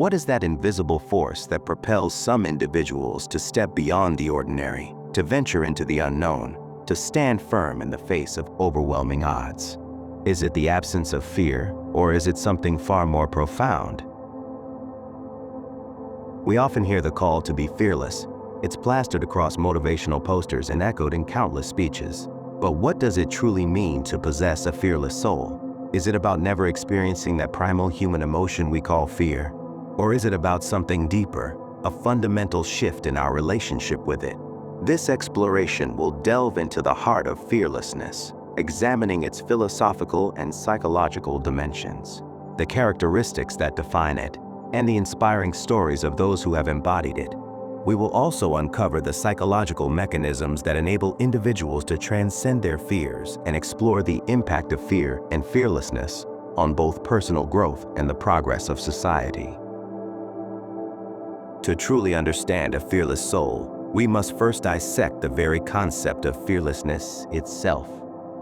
What is that invisible force that propels some individuals to step beyond the ordinary, to venture into the unknown, to stand firm in the face of overwhelming odds? Is it the absence of fear, or is it something far more profound? We often hear the call to be fearless. It's plastered across motivational posters and echoed in countless speeches. But what does it truly mean to possess a fearless soul? Is it about never experiencing that primal human emotion we call fear? Or is it about something deeper, a fundamental shift in our relationship with it? This exploration will delve into the heart of fearlessness, examining its philosophical and psychological dimensions, the characteristics that define it, and the inspiring stories of those who have embodied it. We will also uncover the psychological mechanisms that enable individuals to transcend their fears and explore the impact of fear and fearlessness on both personal growth and the progress of society. To truly understand a fearless soul, we must first dissect the very concept of fearlessness itself.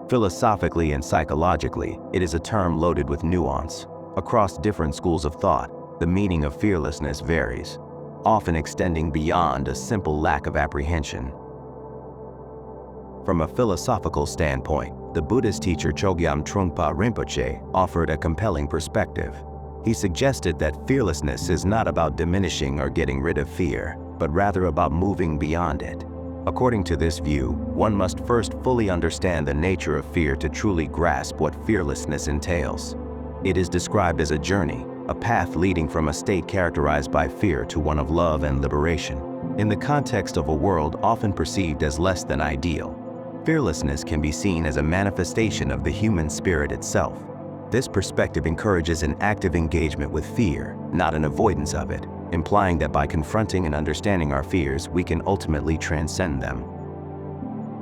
Philosophically and psychologically, it is a term loaded with nuance. Across different schools of thought, the meaning of fearlessness varies, often extending beyond a simple lack of apprehension. From a philosophical standpoint, the Buddhist teacher Chogyam Trungpa Rinpoche offered a compelling perspective. He suggested that fearlessness is not about diminishing or getting rid of fear, but rather about moving beyond it. According to this view, one must first fully understand the nature of fear to truly grasp what fearlessness entails. It is described as a journey, a path leading from a state characterized by fear to one of love and liberation. In the context of a world often perceived as less than ideal, fearlessness can be seen as a manifestation of the human spirit itself. This perspective encourages an active engagement with fear, not an avoidance of it, implying that by confronting and understanding our fears, we can ultimately transcend them.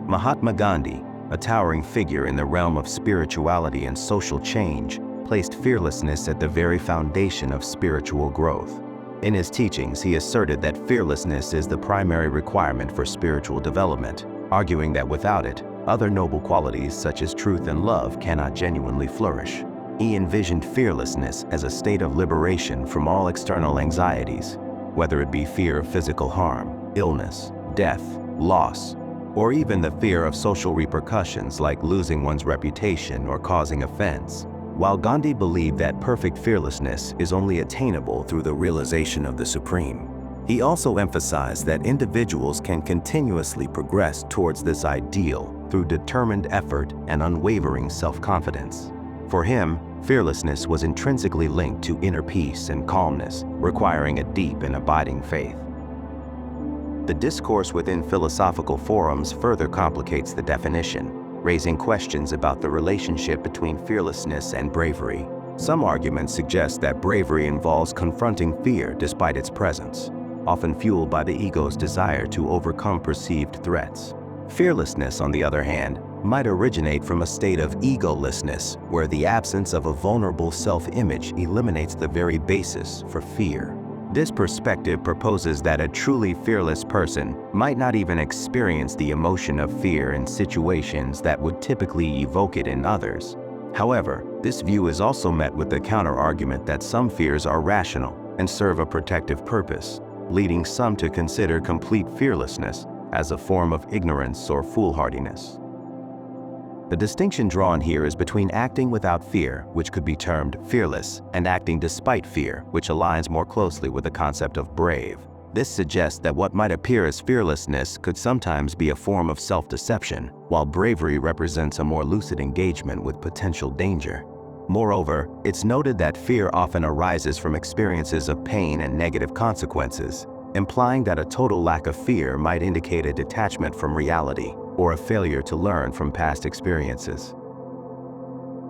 Mahatma Gandhi, a towering figure in the realm of spirituality and social change, placed fearlessness at the very foundation of spiritual growth. In his teachings, he asserted that fearlessness is the primary requirement for spiritual development, arguing that without it, other noble qualities such as truth and love cannot genuinely flourish. He envisioned fearlessness as a state of liberation from all external anxieties, whether it be fear of physical harm, illness, death, loss, or even the fear of social repercussions like losing one's reputation or causing offense. While Gandhi believed that perfect fearlessness is only attainable through the realization of the Supreme, he also emphasized that individuals can continuously progress towards this ideal through determined effort and unwavering self-confidence. For him, fearlessness was intrinsically linked to inner peace and calmness, requiring a deep and abiding faith. The discourse within philosophical forums further complicates the definition, raising questions about the relationship between fearlessness and bravery. Some arguments suggest that bravery involves confronting fear despite its presence, often fueled by the ego's desire to overcome perceived threats. Fearlessness, on the other hand, might originate from a state of egolessness, where the absence of a vulnerable self-image eliminates the very basis for fear. This perspective proposes that a truly fearless person might not even experience the emotion of fear in situations that would typically evoke it in others. However, this view is also met with the counter-argument that some fears are rational and serve a protective purpose, leading some to consider complete fearlessness as a form of ignorance or foolhardiness. The distinction drawn here is between acting without fear, which could be termed fearless, and acting despite fear, which aligns more closely with the concept of brave. This suggests that what might appear as fearlessness could sometimes be a form of self-deception, while bravery represents a more lucid engagement with potential danger. Moreover, it's noted that fear often arises from experiences of pain and negative consequences, implying that a total lack of fear might indicate a detachment from reality or a failure to learn from past experiences.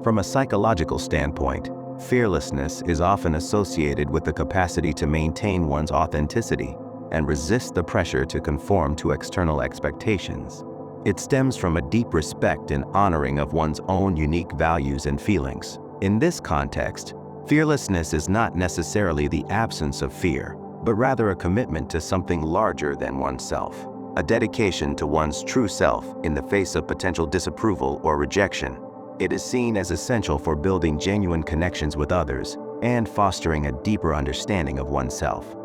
From a psychological standpoint, fearlessness is often associated with the capacity to maintain one's authenticity and resist the pressure to conform to external expectations. It stems from a deep respect and honoring of one's own unique values and feelings. In this context, fearlessness is not necessarily the absence of fear, but rather a commitment to something larger than oneself, a dedication to one's true self in the face of potential disapproval or rejection. It is seen as essential for building genuine connections with others and fostering a deeper understanding of oneself.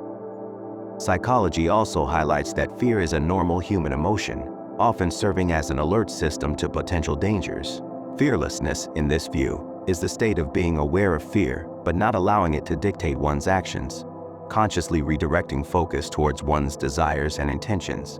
Psychology also highlights that fear is a normal human emotion, often serving as an alert system to potential dangers. Fearlessness, in this view, is the state of being aware of fear, but not allowing it to dictate one's actions, consciously redirecting focus towards one's desires and intentions.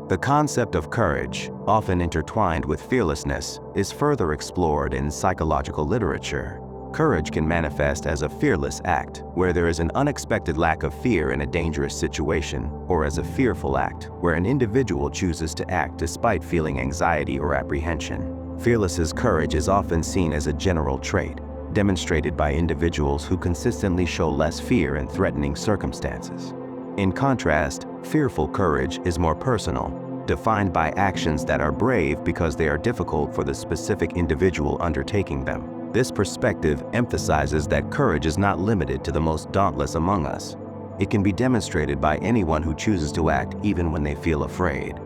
The concept of courage, often intertwined with fearlessness, is further explored in psychological literature. Courage can manifest as a fearless act, where there is an unexpected lack of fear in a dangerous situation, or as a fearful act, where an individual chooses to act despite feeling anxiety or apprehension. Fearless's courage is often seen as a general trait, demonstrated by individuals who consistently show less fear in threatening circumstances. In contrast, fearful courage is more personal, defined by actions that are brave because they are difficult for the specific individual undertaking them. This perspective emphasizes that courage is not limited to the most dauntless among us. It can be demonstrated by anyone who chooses to act even when they feel afraid.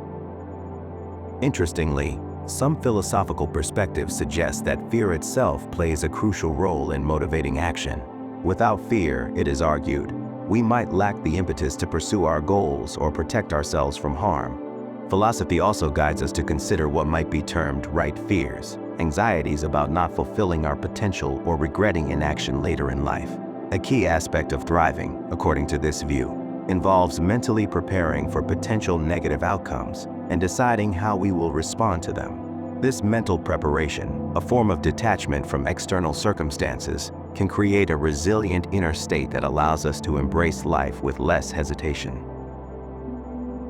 Interestingly, some philosophical perspectives suggest that fear itself plays a crucial role in motivating action. Without fear, it is argued, we might lack the impetus to pursue our goals or protect ourselves from harm. Philosophy also guides us to consider what might be termed right fears, anxieties about not fulfilling our potential or regretting inaction later in life. A key aspect of thriving, according to this view, involves mentally preparing for potential negative outcomes and deciding how we will respond to them. This mental preparation, a form of detachment from external circumstances, can create a resilient inner state that allows us to embrace life with less hesitation.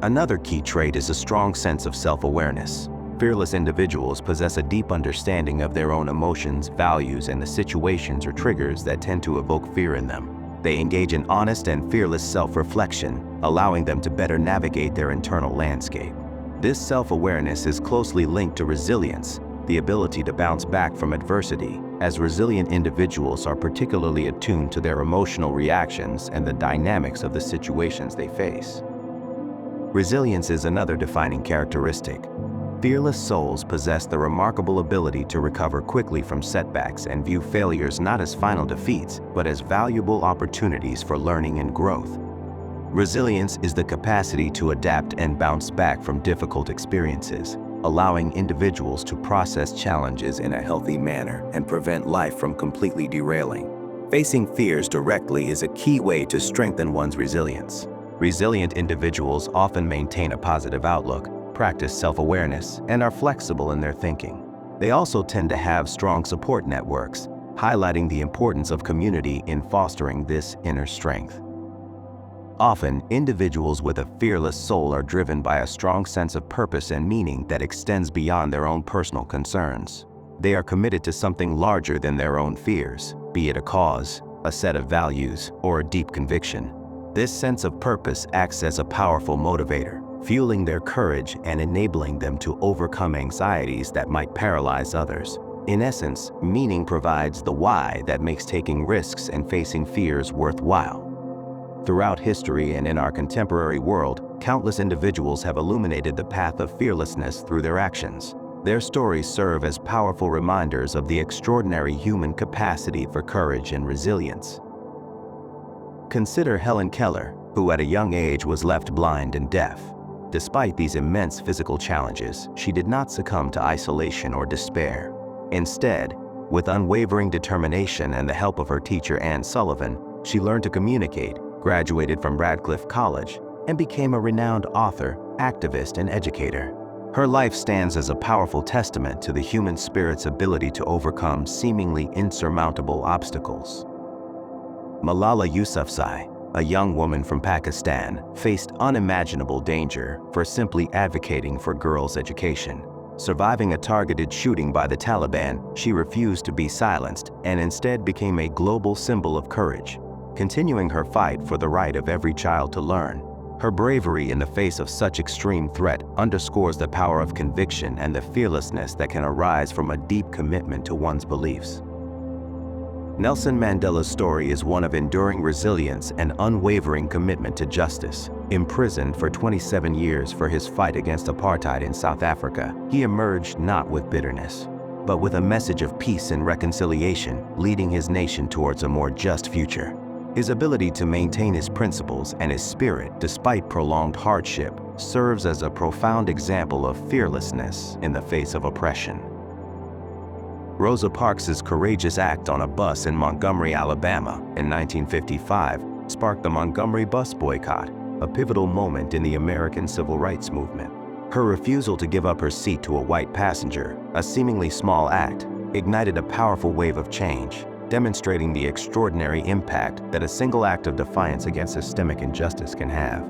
Another key trait is a strong sense of self-awareness. Fearless individuals possess a deep understanding of their own emotions, values, and the situations or triggers that tend to evoke fear in them. They engage in honest and fearless self-reflection, allowing them to better navigate their internal landscape. This self-awareness is closely linked to resilience, the ability to bounce back from adversity, as resilient individuals are particularly attuned to their emotional reactions and the dynamics of the situations they face. Resilience is another defining characteristic. Fearless souls possess the remarkable ability to recover quickly from setbacks and view failures not as final defeats, but as valuable opportunities for learning and growth. Resilience is the capacity to adapt and bounce back from difficult experiences, allowing individuals to process challenges in a healthy manner and prevent life from completely derailing. Facing fears directly is a key way to strengthen one's resilience. Resilient individuals often maintain a positive outlook, practice self-awareness, and are flexible in their thinking. They also tend to have strong support networks, highlighting the importance of community in fostering this inner strength. Often, individuals with a fearless soul are driven by a strong sense of purpose and meaning that extends beyond their own personal concerns. They are committed to something larger than their own fears, be it a cause, a set of values, or a deep conviction. This sense of purpose acts as a powerful motivator, fueling their courage and enabling them to overcome anxieties that might paralyze others. In essence, meaning provides the why that makes taking risks and facing fears worthwhile. Throughout history and in our contemporary world, countless individuals have illuminated the path of fearlessness through their actions. Their stories serve as powerful reminders of the extraordinary human capacity for courage and resilience. Consider Helen Keller, who at a young age was left blind and deaf. Despite these immense physical challenges, she did not succumb to isolation or despair. Instead, with unwavering determination and the help of her teacher Anne Sullivan, she learned to communicate, graduated from Radcliffe College, and became a renowned author, activist, and educator. Her life stands as a powerful testament to the human spirit's ability to overcome seemingly insurmountable obstacles. Malala Yousafzai, a young woman from Pakistan, faced unimaginable danger for simply advocating for girls' education. Surviving a targeted shooting by the Taliban, she refused to be silenced and instead became a global symbol of courage, continuing her fight for the right of every child to learn. Her bravery in the face of such extreme threat underscores the power of conviction and the fearlessness that can arise from a deep commitment to one's beliefs. Nelson Mandela's story is one of enduring resilience and unwavering commitment to justice. Imprisoned for 27 years for his fight against apartheid in South Africa, he emerged not with bitterness, but with a message of peace and reconciliation, leading his nation towards a more just future. His ability to maintain his principles and his spirit despite prolonged hardship serves as a profound example of fearlessness in the face of oppression. Rosa Parks' courageous act on a bus in Montgomery, Alabama in 1955 sparked the Montgomery bus boycott, a pivotal moment in the American civil rights movement. Her refusal to give up her seat to a white passenger, a seemingly small act, ignited a powerful wave of change, demonstrating the extraordinary impact that a single act of defiance against systemic injustice can have.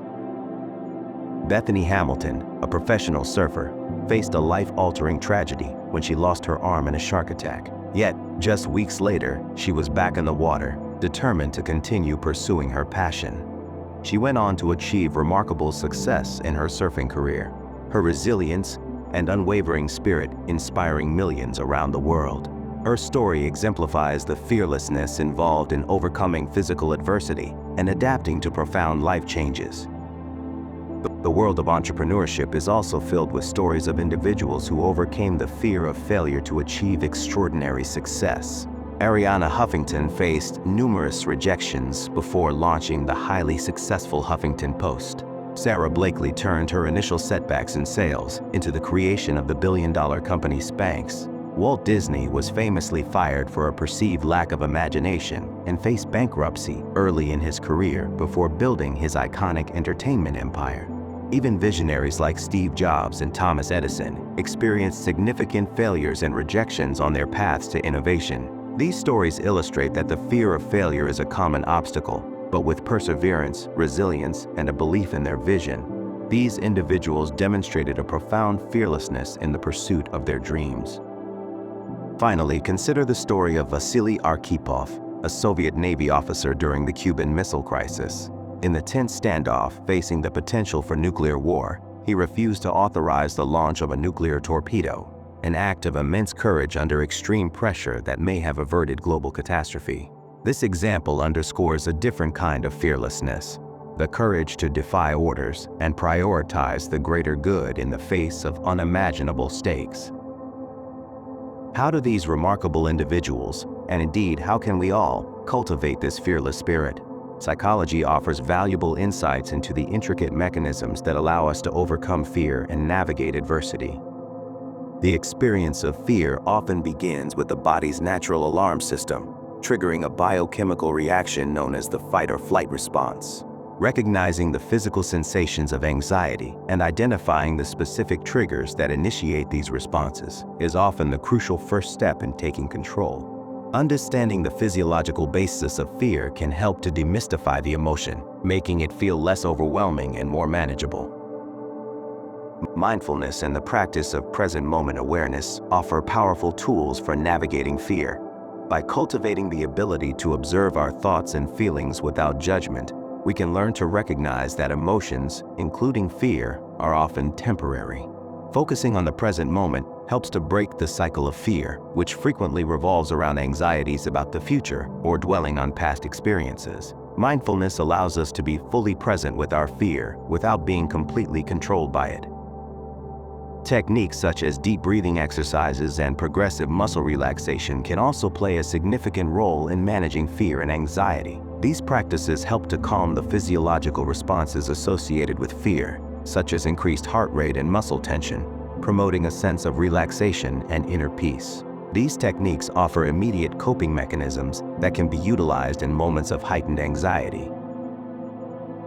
Bethany Hamilton, a professional surfer, faced a life-altering tragedy when she lost her arm in a shark attack. Yet, just weeks later, she was back in the water, determined to continue pursuing her passion. She went on to achieve remarkable success in her surfing career, her resilience and unwavering spirit inspiring millions around the world. Her story exemplifies the fearlessness involved in overcoming physical adversity and adapting to profound life changes. The world of entrepreneurship is also filled with stories of individuals who overcame the fear of failure to achieve extraordinary success. Arianna Huffington faced numerous rejections before launching the highly successful Huffington Post. Sarah Blakely turned her initial setbacks in sales into the creation of the billion-dollar company Spanx. Walt Disney was famously fired for a perceived lack of imagination and faced bankruptcy early in his career before building his iconic entertainment empire. Even visionaries like Steve Jobs and Thomas Edison experienced significant failures and rejections on their paths to innovation. These stories illustrate that the fear of failure is a common obstacle, but with perseverance, resilience, and a belief in their vision, these individuals demonstrated a profound fearlessness in the pursuit of their dreams. Finally, consider the story of Vasily Arkhipov, a Soviet Navy officer during the Cuban Missile Crisis. In the tense standoff facing the potential for nuclear war, he refused to authorize the launch of a nuclear torpedo, an act of immense courage under extreme pressure that may have averted global catastrophe. This example underscores a different kind of fearlessness, the courage to defy orders and prioritize the greater good in the face of unimaginable stakes. How do these remarkable individuals, and indeed how can we all, cultivate this fearless spirit? Psychology offers valuable insights into the intricate mechanisms that allow us to overcome fear and navigate adversity. The experience of fear often begins with the body's natural alarm system, triggering a biochemical reaction known as the fight or flight response. Recognizing the physical sensations of anxiety and identifying the specific triggers that initiate these responses is often the crucial first step in taking control. Understanding the physiological basis of fear can help to demystify the emotion, making it feel less overwhelming and more manageable. Mindfulness and the practice of present moment awareness offer powerful tools for navigating fear. By cultivating the ability to observe our thoughts and feelings without judgment, we can learn to recognize that emotions, including fear, are often temporary. Focusing on the present moment helps to break the cycle of fear, which frequently revolves around anxieties about the future or dwelling on past experiences. Mindfulness allows us to be fully present with our fear without being completely controlled by it. Techniques such as deep breathing exercises and progressive muscle relaxation can also play a significant role in managing fear and anxiety. These practices help to calm the physiological responses associated with fear, such as increased heart rate and muscle tension, promoting a sense of relaxation and inner peace. These techniques offer immediate coping mechanisms that can be utilized in moments of heightened anxiety.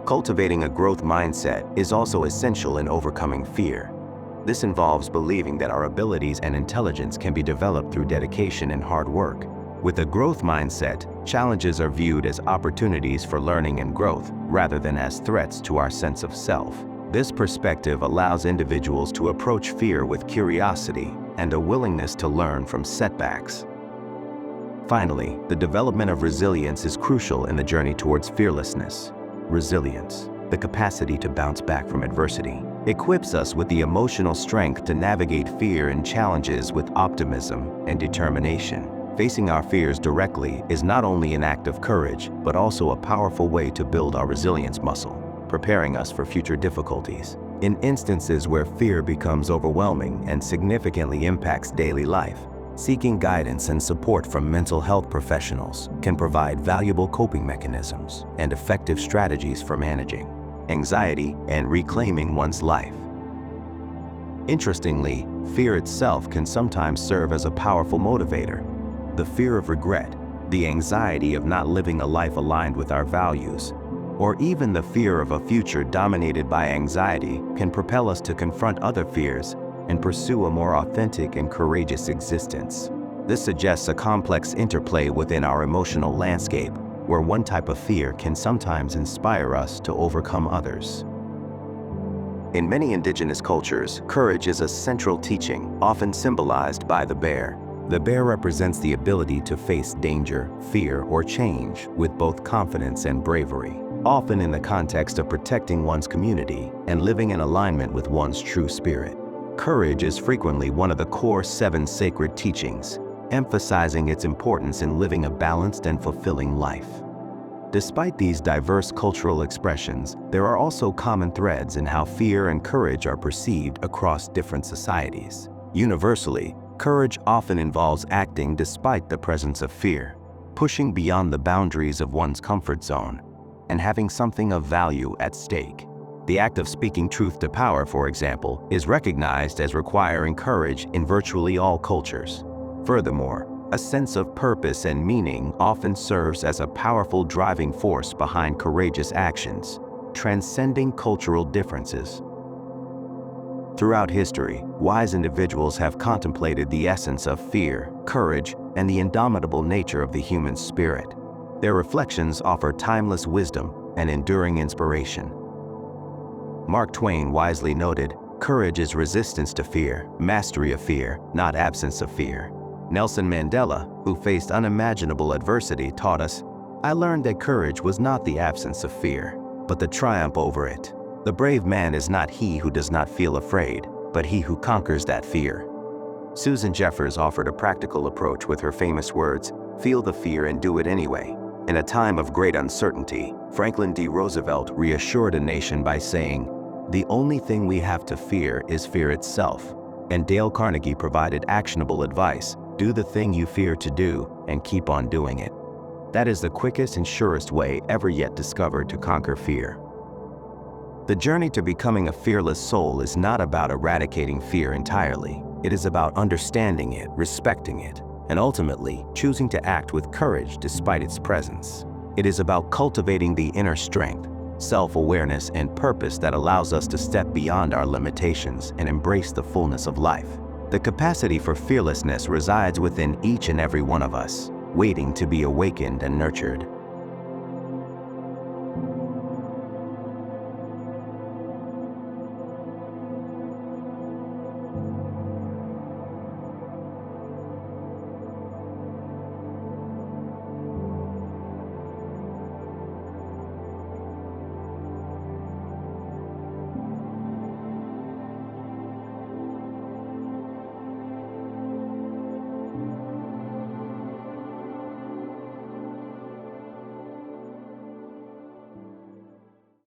Cultivating a growth mindset is also essential in overcoming fear. This involves believing that our abilities and intelligence can be developed through dedication and hard work. With a growth mindset, challenges are viewed as opportunities for learning and growth, rather than as threats to our sense of self. This perspective allows individuals to approach fear with curiosity and a willingness to learn from setbacks. Finally, the development of resilience is crucial in the journey towards fearlessness. Resilience, the capacity to bounce back from adversity, equips us with the emotional strength to navigate fear and challenges with optimism and determination. Facing our fears directly is not only an act of courage, but also a powerful way to build our resilience muscle, preparing us for future difficulties. In instances where fear becomes overwhelming and significantly impacts daily life, Seeking guidance and support from mental health professionals can provide valuable coping mechanisms and effective strategies for managing anxiety and reclaiming one's life. Interestingly, fear itself can sometimes serve as a powerful motivator. The fear of regret, the anxiety of not living a life aligned with our values, or even the fear of a future dominated by anxiety can propel us to confront other fears and pursue a more authentic and courageous existence. This suggests a complex interplay within our emotional landscape, where one type of fear can sometimes inspire us to overcome others. In many indigenous cultures, courage is a central teaching, often symbolized by the bear. The bear represents the ability to face danger, fear, or change with both confidence and bravery, often in the context of protecting one's community and living in alignment with one's true spirit. Courage is frequently one of the core 7 sacred teachings, emphasizing its importance in living a balanced and fulfilling life. Despite these diverse cultural expressions, there are also common threads in how fear and courage are perceived across different societies. Universally, courage often involves acting despite the presence of fear, pushing beyond the boundaries of one's comfort zone, and having something of value at stake. The act of speaking truth to power, for example, is recognized as requiring courage in virtually all cultures. Furthermore, a sense of purpose and meaning often serves as a powerful driving force behind courageous actions, transcending cultural differences. Throughout history, wise individuals have contemplated the essence of fear, courage, and the indomitable nature of the human spirit. Their reflections offer timeless wisdom and enduring inspiration. Mark Twain wisely noted, "Courage is resistance to fear, mastery of fear, not absence of fear." Nelson Mandela, who faced unimaginable adversity, taught us, "I learned that courage was not the absence of fear, but the triumph over it. The brave man is not he who does not feel afraid, but he who conquers that fear." Susan Jeffers offered a practical approach with her famous words, "Feel the fear and do it anyway." In a time of great uncertainty, Franklin D. Roosevelt reassured a nation by saying, "The only thing we have to fear is fear itself." And Dale Carnegie provided actionable advice, "Do the thing you fear to do and keep on doing it." That is the quickest and surest way ever yet discovered to conquer fear. The journey to becoming a fearless soul is not about eradicating fear entirely. It is about understanding it, respecting it, and ultimately choosing to act with courage despite its presence. It is about cultivating the inner strength, self-awareness, and purpose that allows us to step beyond our limitations and embrace the fullness of life. The capacity for fearlessness resides within each and every one of us, waiting to be awakened and nurtured.